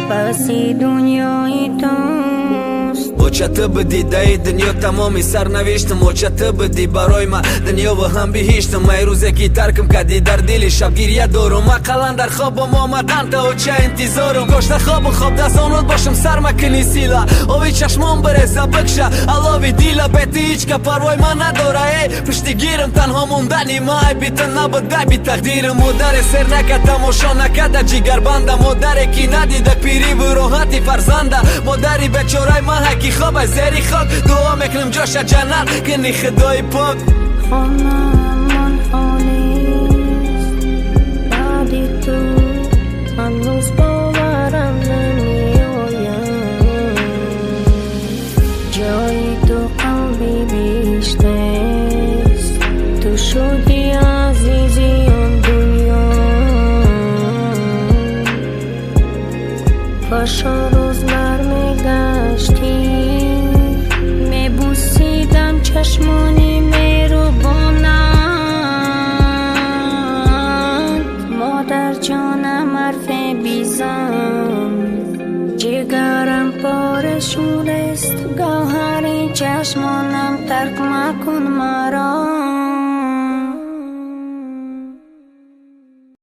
پسی دنیای توست. оча ту будӣ даи дунё тамоми сарнавиштам оча ту будӣ барои ман дунёву ҳам биҳиштам май рӯзе ки таркм кардӣ дар дили шаб гирья дорум ман қалан дар хобам омадан та оча интизорум гошта хобу хоб дастонот бошам сар макини сила ови чашмон биреза бикша алови дила бети ҳичка парвои ман надора пишти гирам танҳо мондани май бита набуд дай би тақдирам модаре сер накард тамошо накарда ҷигарбанда модаре ки надида пириву роҳати фарзанда модари бечораи ман ҳаки хобай зери хок дуо мекунем ҷоша ҷаннат кини худои пок خانمان خالیست بعدی تو هنوز باورم نمیآید جایی تو قلبی بیشتست تو شدی عزیزی آن دنیا پاشا روزگار میگشتی میبوسیدم چشمانی مادر جانم حرف بیزم جگرم پاره شده است گوهر چشمانم ترک مکن مرا